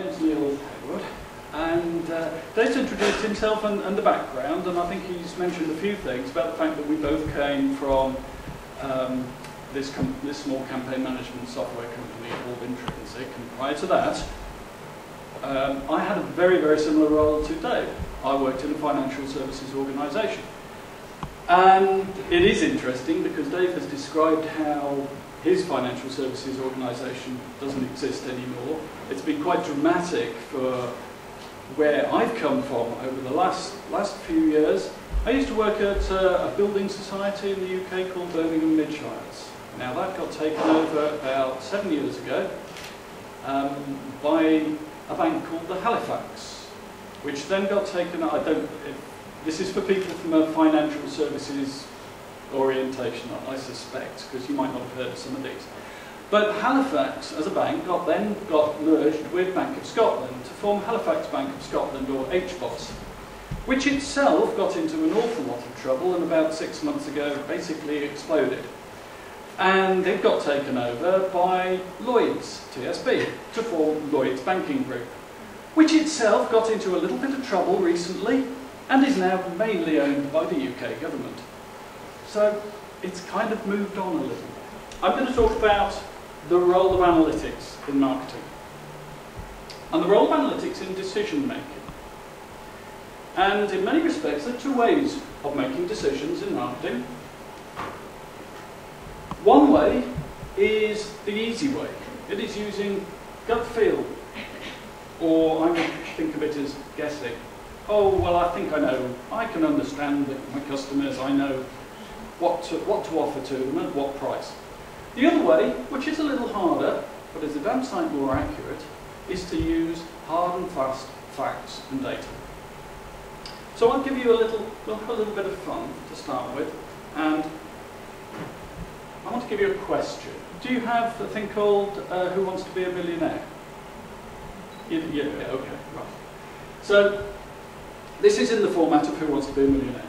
name's Hayward, and Dave's introduced himself and the background, and I think he's mentioned a few things about the fact that we both came from this small campaign management software company called Intrinsic, and prior to that, I had a very, very similar role to Dave. I worked in a financial services organisation. And it is interesting because Dave has described how his financial services organisation doesn't exist anymore. It's been quite dramatic for where I've come from over the last few years. I used to work at a building society in the UK called Birmingham Midshires. Now that got taken over about 7 years ago by a bank called the Halifax, which then got taken. This is for people from a financial services orientation, I suspect, because you might not have heard of some of these. But Halifax, as a bank, then got merged with Bank of Scotland to form Halifax Bank of Scotland, or HBOS, which itself got into an awful lot of trouble and about 6 months ago basically exploded. And it got taken over by Lloyds, TSB, to form Lloyds Banking Group, which itself got into a little bit of trouble recently and is now mainly owned by the UK government. So it's kind of moved on a little bit. I'm going to talk about the role of analytics in marketing and the role of analytics in decision making. And in many respects, there are two ways of making decisions in marketing. One way is the easy way. It is using gut feel, or I would think of it as guessing. Oh, well, I think I know. I can understand my customers. I know what to offer to them at what price. The other way, which is a little harder, but is a damn sight more accurate, is to use hard and fast facts and data. So I'll give you we'll have a little bit of fun to start with, and I want to give you a question. Do you have a thing called Who Wants to Be a Millionaire? Yeah, okay, right. So this is in the format of Who Wants to Be a Millionaire.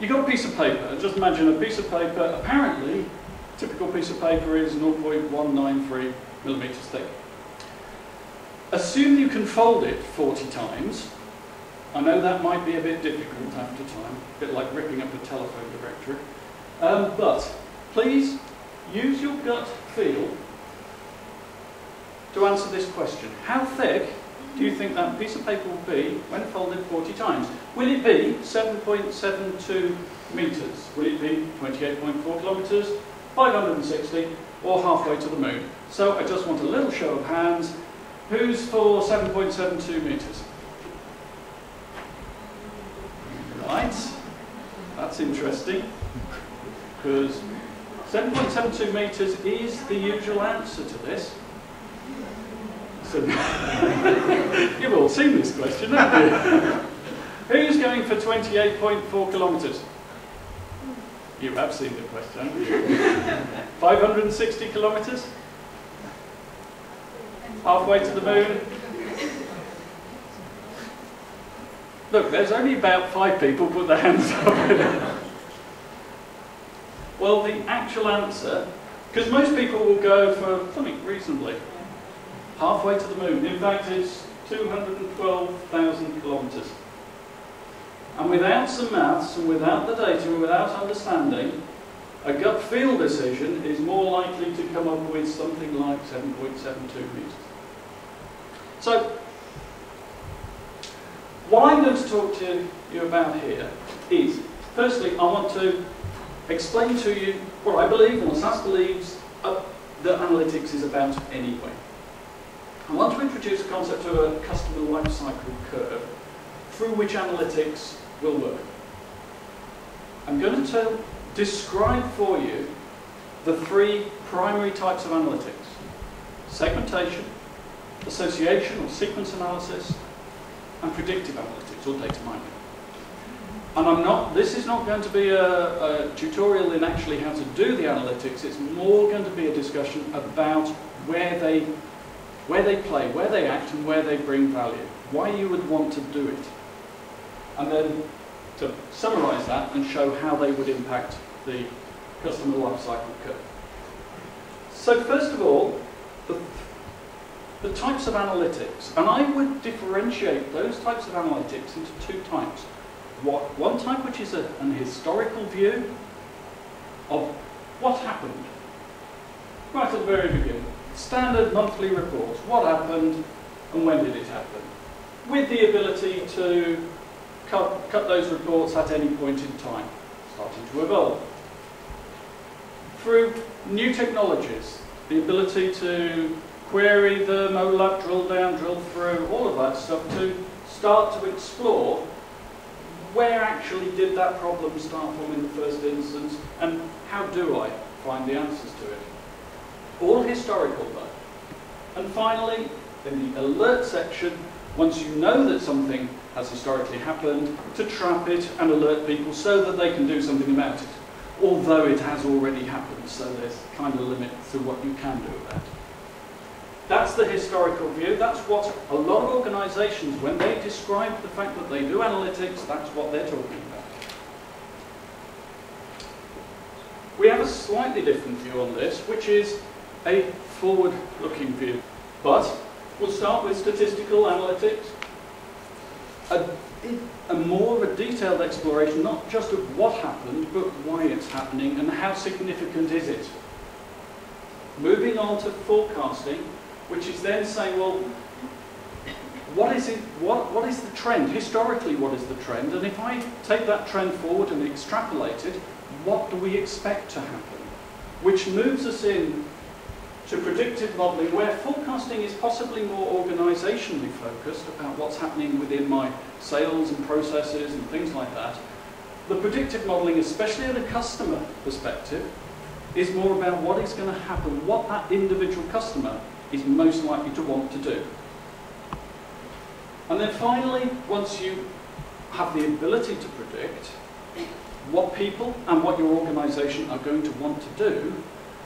You've got a piece of paper. Just imagine a piece of paper. Apparently, a typical piece of paper is 0.193 millimeters thick. Assume you can fold it 40 times. I know that might be a bit difficult after time, a bit like ripping up a telephone directory. But please use your gut feel to answer this question. How thick do you think that piece of paper will be when folded 40 times? Will it be 7.72 meters? Will it be 28.4 kilometers, 560, or halfway to the moon? So I just want a little show of hands. Who's for 7.72 meters? Right, that's interesting, because 7.72 meters is the usual answer to this. So you've all seen this question, haven't you? Who's going for 28.4 kilometers? You have seen the question, haven't you? 560 kilometers? Halfway to the moon? Look, there's only about 5 people put their hands up. Well, the actual answer, because most people will go for something reasonably, halfway to the moon. In fact, it's 212,000 kilometres. And without some maths, and without the data, and without understanding, a gut feel decision is more likely to come up with something like 7.72 metres. So, what I'm going to talk to you about here is, firstly, I want to explain to you what I believe, and what SAS believes, that analytics is about anyway. I want to introduce a concept of a customer life cycle curve through which analytics will work. I'm going to describe for you the 3 primary types of analytics: segmentation, association or sequence analysis, and predictive analytics or data mining. And this is not going to be a tutorial in actually how to do the analytics. It's more going to be a discussion about where they play, where they act, and where they bring value, why you would want to do it. And then to summarise that and show how they would impact the customer life cycle curve. So first of all, the types of analytics, and I would differentiate those types of analytics into two types. One type which is an historical view of what happened right at the very beginning. Standard monthly reports, what happened and when did it happen, with the ability to cut those reports at any point in time, starting to evolve. Through new technologies, the ability to query them, overlap, drill down, drill through, all of that stuff, to start to explore where actually did that problem start from in the first instance, and how do I find the answers to it. All historical though. And finally, in the alert section, once you know that something has historically happened, to trap it and alert people so that they can do something about it. Although it has already happened, so there's kind of a limit to what you can do about it. That's the historical view. That's what a lot of organisations, when they describe the fact that they do analytics, that's what they're talking about. We have a slightly different view on this, which is a forward-looking view. But we'll start with statistical analytics. A more of a detailed exploration, not just of what happened, but why it's happening and how significant is it. Moving on to forecasting, which is then saying, well, what is it? What is the trend? Historically, what is the trend? And if I take that trend forward and extrapolate it, what do we expect to happen? Which moves us in to predictive modelling, where forecasting is possibly more organisationally focused about what's happening within my sales and processes and things like that. The predictive modelling, especially at a customer perspective, is more about what is going to happen, what that individual customer is most likely to want to do. And then finally, once you have the ability to predict what people and what your organisation are going to want to do,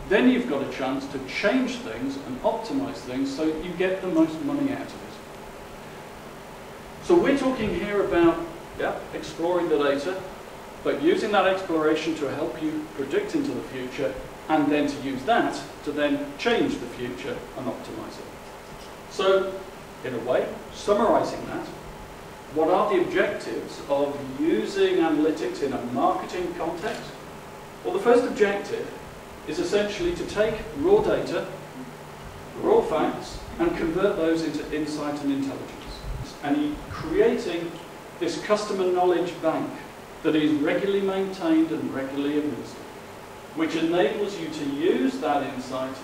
then you've got a chance to change things and optimise things so you get the most money out of it. So we're talking here about exploring the data, but using that exploration to help you predict into the future, and then to use that to then change the future and optimise it. So, in a way, summarising that, what are the objectives of using analytics in a marketing context? Well, the first objective is essentially to take raw data, raw facts, and convert those into insight and intelligence. And creating this customer knowledge bank that is regularly maintained and regularly administered, which enables you to use that insight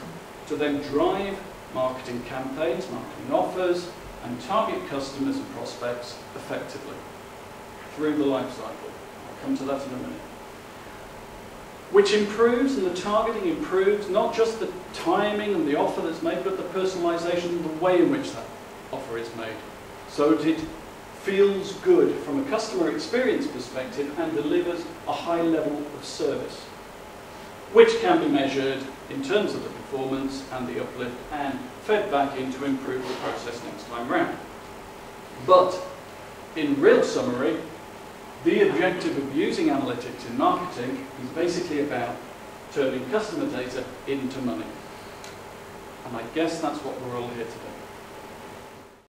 to then drive marketing campaigns, marketing offers, and target customers and prospects effectively through the life cycle. I'll come to that in a minute. Which improves, and the targeting improves, not just the timing and the offer that's made, but the personalisation and the way in which that offer is made. So that it feels good from a customer experience perspective and delivers a high level of service, which can be measured in terms of the performance and the uplift and fed back in to improve the process next time round. But in real summary, the objective of using analytics in marketing is basically about turning customer data into money. And I guess that's what we're all here today.